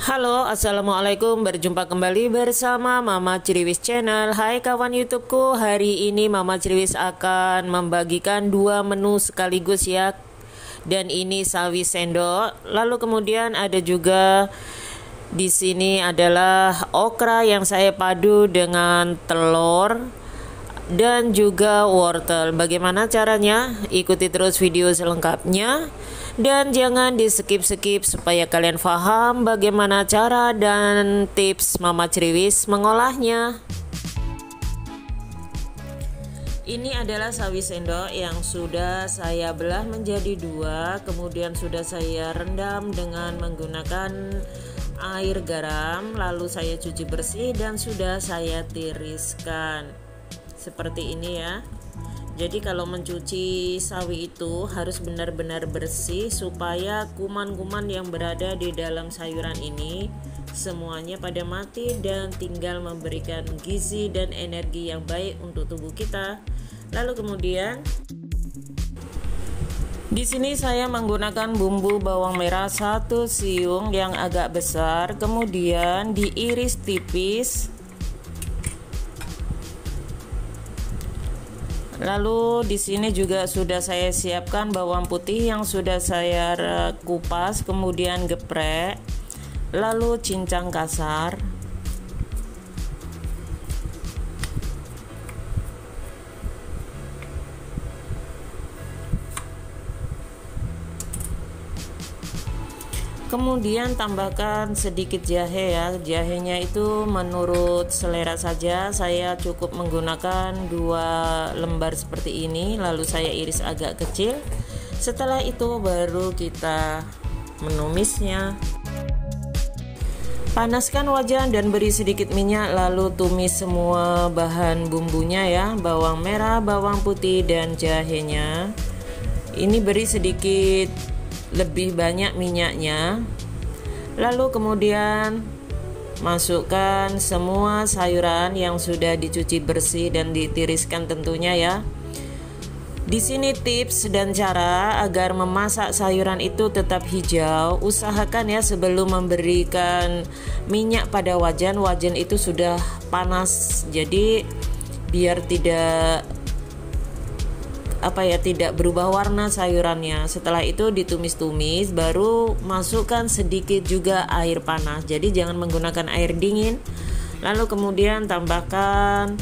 Halo, assalamualaikum. Berjumpa kembali bersama Mama Ciriwis Channel. Hai kawan YouTubeku, hari ini Mama Ciriwis akan membagikan dua menu sekaligus ya. Dan ini sawi sendok. Lalu kemudian ada juga di sini adalah okra yang saya padu dengan telur dan juga wortel. Bagaimana caranya? Ikuti terus video selengkapnya. Dan jangan di skip-skip supaya kalian paham bagaimana cara dan tips Mama Ciriwis mengolahnya. Ini adalah sawi sendok yang sudah saya belah menjadi dua, kemudian sudah saya rendam dengan menggunakan air garam, lalu saya cuci bersih dan sudah saya tiriskan. Seperti ini ya. Jadi kalau mencuci sawi itu harus benar-benar bersih supaya kuman-kuman yang berada di dalam sayuran ini semuanya pada mati dan tinggal memberikan gizi dan energi yang baik untuk tubuh kita. Lalu kemudian di sini saya menggunakan bumbu bawang merah 1 siung yang agak besar, kemudian diiris tipis. Lalu di sini juga sudah saya siapkan bawang putih yang sudah saya kupas, kemudian geprek, lalu cincang kasar. Kemudian tambahkan sedikit jahe ya. Jahenya itu menurut selera saja. Saya cukup menggunakan 2 lembar seperti ini. Lalu saya iris agak kecil. Setelah itu baru kita menumisnya. Panaskan wajan dan beri sedikit minyak, lalu tumis semua bahan bumbunya ya. Bawang merah, bawang putih dan jahenya. Ini beri sedikit lebih banyak minyaknya. Lalu kemudian masukkan semua sayuran yang sudah dicuci bersih dan ditiriskan tentunya ya. Di sini tips dan cara agar memasak sayuran itu tetap hijau. Usahakan ya sebelum memberikan minyak pada wajan itu sudah panas. Jadi biar tidak tidak berubah warna sayurannya. Setelah itu ditumis-tumis, baru masukkan sedikit juga air panas. Jadi jangan menggunakan air dingin. Lalu kemudian tambahkan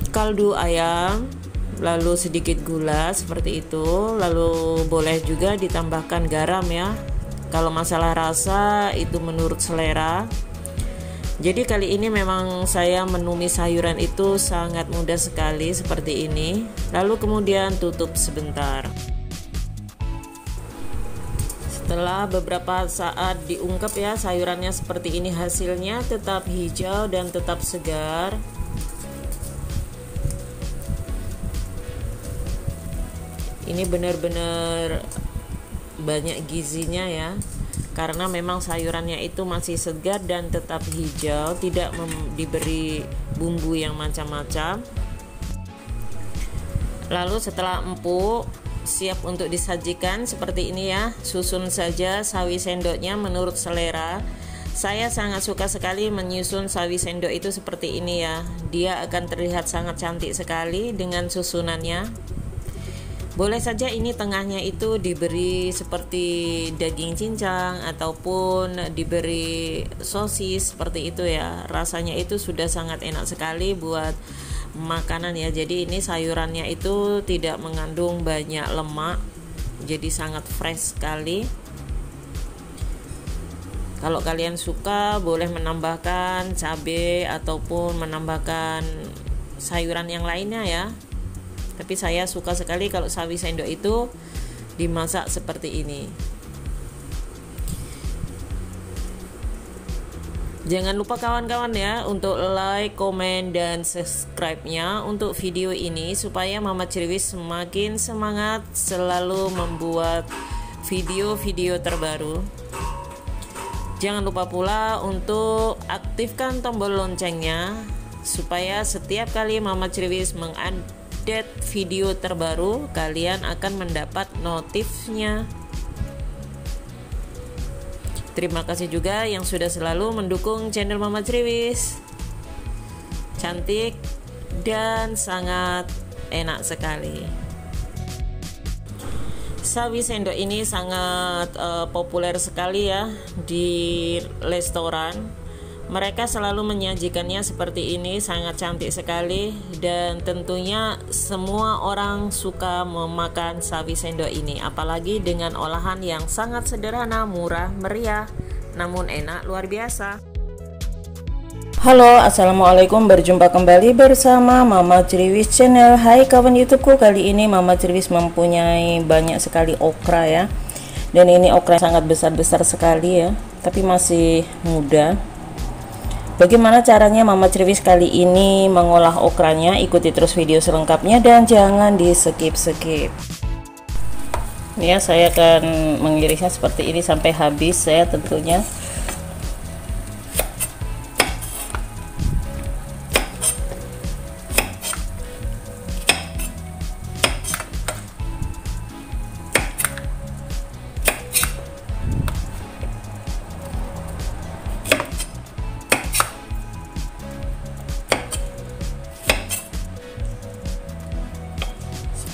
kaldu ayam, lalu sedikit gula seperti itu. Lalu boleh juga ditambahkan garam ya. Kalau masalah rasa itu menurut selera. Jadi kali ini memang saya menumis sayuran itu sangat mudah sekali seperti ini. Lalu kemudian tutup sebentar. Setelah beberapa saat diungkep ya, sayurannya seperti ini hasilnya, tetap hijau dan tetap segar. Ini benar-benar banyak gizinya ya. Karena memang sayurannya itu masih segar dan tetap hijau, tidak diberi bumbu yang macam-macam. Lalu setelah empuk, siap untuk disajikan seperti ini ya. Susun saja sawi sendoknya menurut selera. Saya sangat suka sekali menyusun sawi sendok itu seperti ini ya. Dia akan terlihat sangat cantik sekali dengan susunannya. Boleh saja ini tengahnya itu diberi seperti daging cincang ataupun diberi sosis seperti itu ya. Rasanya itu sudah sangat enak sekali buat makanan ya. Jadi ini sayurannya itu tidak mengandung banyak lemak. Jadi sangat fresh sekali. Kalau kalian suka boleh menambahkan cabai ataupun menambahkan sayuran yang lainnya ya. Tapi saya suka sekali kalau sawi sendok itu dimasak seperti ini. Jangan lupa kawan-kawan ya untuk like, komen, dan subscribe-nya untuk video ini supaya Mama Ciriwis semakin semangat selalu membuat video-video terbaru. Jangan lupa pula untuk aktifkan tombol loncengnya supaya setiap kali Mama Ciriwis mengupdate video terbaru kalian akan mendapat notifnya. Terima kasih juga yang sudah selalu mendukung channel Mama Triwis. Cantik dan sangat enak sekali. Sawi sendok ini sangat populer sekali ya di restoran. Mereka selalu menyajikannya seperti ini, sangat cantik sekali, dan tentunya semua orang suka memakan sawi sendok ini, apalagi dengan olahan yang sangat sederhana, murah, meriah, namun enak luar biasa. Halo, assalamualaikum, berjumpa kembali bersama Mama Triwis Channel. Hai kawan YouTubeku, kali ini Mama Triwis mempunyai banyak sekali okra ya, dan ini okra sangat besar-besar sekali ya, tapi masih muda. Bagaimana caranya Mama Triwis kali ini mengolah okranya? Ikuti terus video selengkapnya dan jangan di skip-skip. Ya, saya akan mengirisnya seperti ini sampai habis ya tentunya.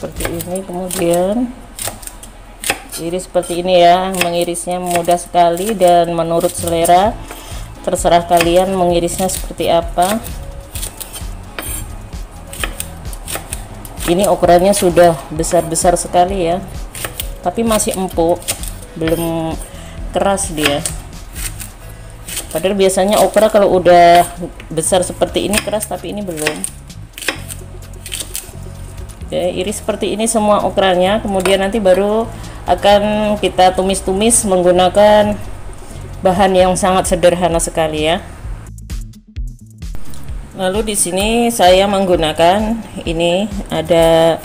Seperti ini, kemudian iris seperti ini ya. Mengirisnya mudah sekali dan menurut selera, terserah kalian mengirisnya seperti apa. Ini ukurannya sudah besar-besar sekali ya, tapi masih empuk, belum keras dia. Padahal biasanya okra kalau udah besar seperti ini keras, tapi ini belum. Oke, iris seperti ini semua okranya, kemudian nanti baru akan kita tumis-tumis menggunakan bahan yang sangat sederhana sekali ya. Lalu di sini saya menggunakan ini ada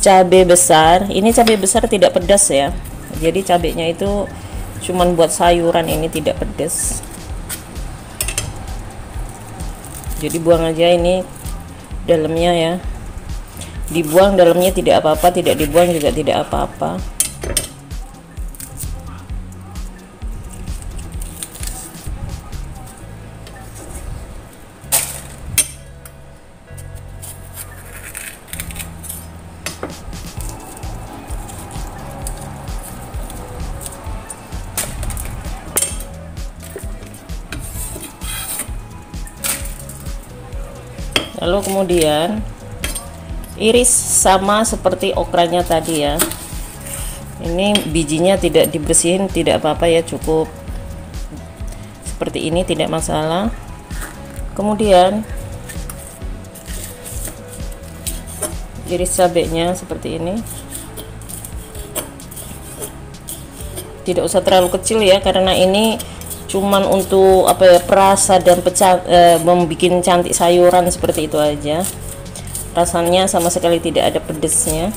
cabai besar. Ini cabai besar tidak pedas ya. Jadi cabainya itu cuman buat sayuran, ini tidak pedas. Jadi buang aja ini dalamnya ya. Dibuang dalamnya tidak apa-apa, tidak dibuang juga tidak apa-apa. Lalu kemudian iris sama seperti okranya tadi ya. Ini bijinya tidak dibersihin, tidak apa-apa ya, cukup seperti ini, tidak masalah. Kemudian iris cabenya seperti ini, tidak usah terlalu kecil ya, karena ini cuman untuk apa ya, perasa dan membuat cantik sayuran seperti itu aja. Rasanya sama sekali tidak ada pedesnya.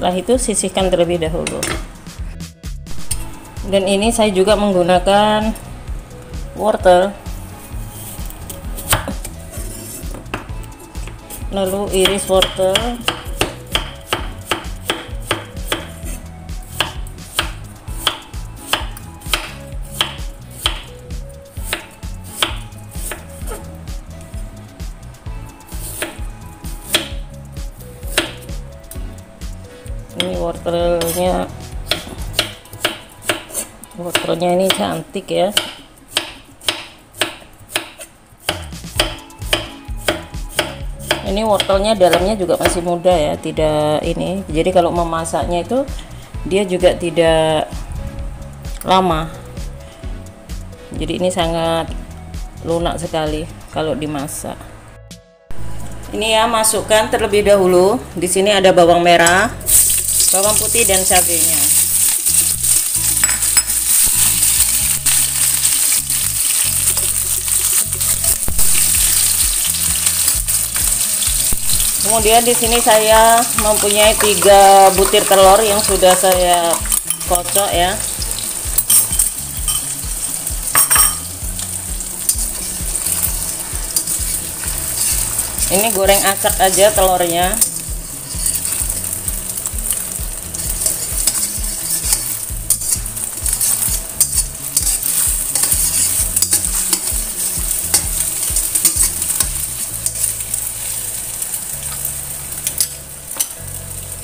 Setelah itu sisihkan terlebih dahulu. Dan ini saya juga menggunakan wortel. Lalu iris wortel. Ini wortelnya ini cantik ya. Ini wortelnya dalamnya juga masih muda ya, tidak ini. Jadi kalau memasaknya itu dia juga tidak lama. Jadi ini sangat lunak sekali kalau dimasak. Ini ya, masukkan terlebih dahulu. Di sini ada bawang merah, bawang putih dan cabenya. Kemudian di sini saya mempunyai 3 butir telur yang sudah saya kocok ya. Ini goreng acak aja telurnya.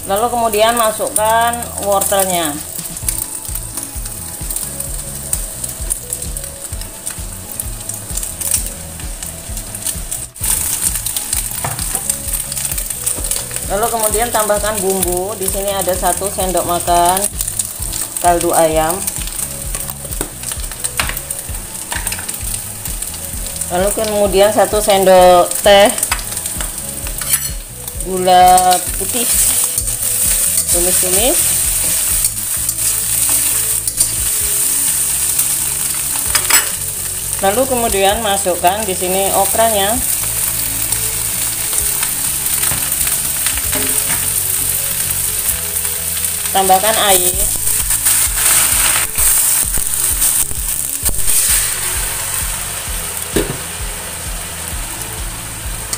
Lalu kemudian masukkan wortelnya. Lalu kemudian tambahkan bumbu. Di sini ada 1 sendok makan kaldu ayam. Lalu kemudian 1 sendok teh gula putih. Tumis-tumis. Lalu kemudian masukkan di sini okranya. Tambahkan air.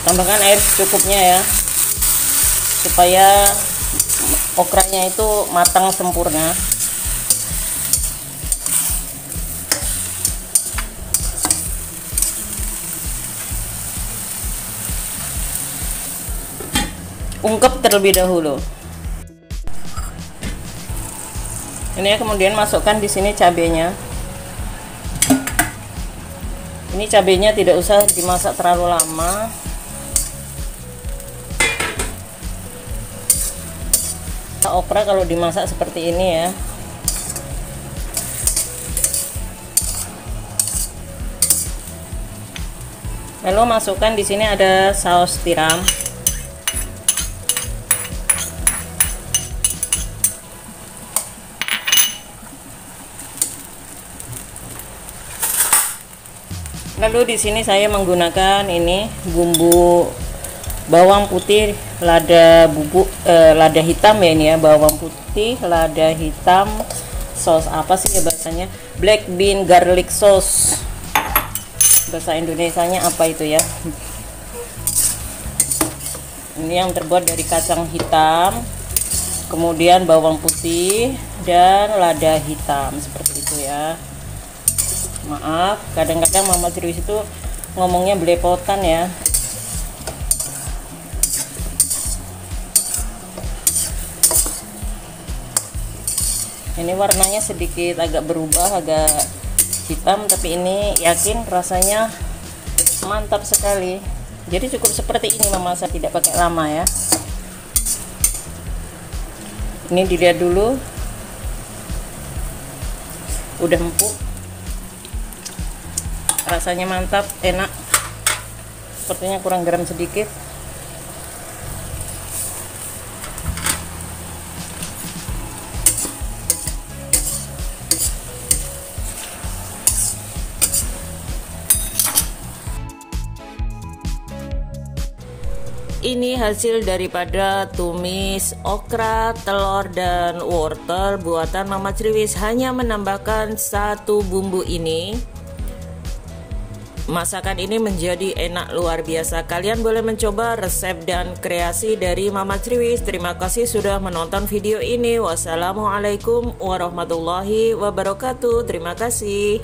Tambahkan air secukupnya ya, supaya okranya itu matang sempurna. Ungkep terlebih dahulu. Ini kemudian masukkan di sini cabenya. Ini cabenya tidak usah dimasak terlalu lama. Okra kalau dimasak seperti ini ya. Lalu masukkan di sini ada saus tiram. Lalu di sini saya menggunakan ini bumbu bawang putih, lada bubuk, lada hitam ya ini ya, bawang putih, lada hitam, sos apa sih ya bahasanya, black bean garlic sauce, bahasa Indonesianya apa itu ya. Ini yang terbuat dari kacang hitam, kemudian bawang putih dan lada hitam seperti itu ya. Maaf, kadang-kadang Mama Triwis itu ngomongnya belepotan ya. Ini warnanya sedikit agak berubah, agak hitam, tapi ini yakin rasanya mantap sekali. Jadi cukup seperti ini memasak, tidak pakai lama ya. Ini dilihat dulu, udah empuk, rasanya mantap, enak. Sepertinya kurang garam sedikit. Ini hasil daripada tumis okra, telur, dan wortel buatan Mama Triwis. Hanya menambahkan 1 bumbu ini, masakan ini menjadi enak luar biasa. Kalian boleh mencoba resep dan kreasi dari Mama Triwis. Terima kasih sudah menonton video ini. Wassalamualaikum warahmatullahi wabarakatuh. Terima kasih.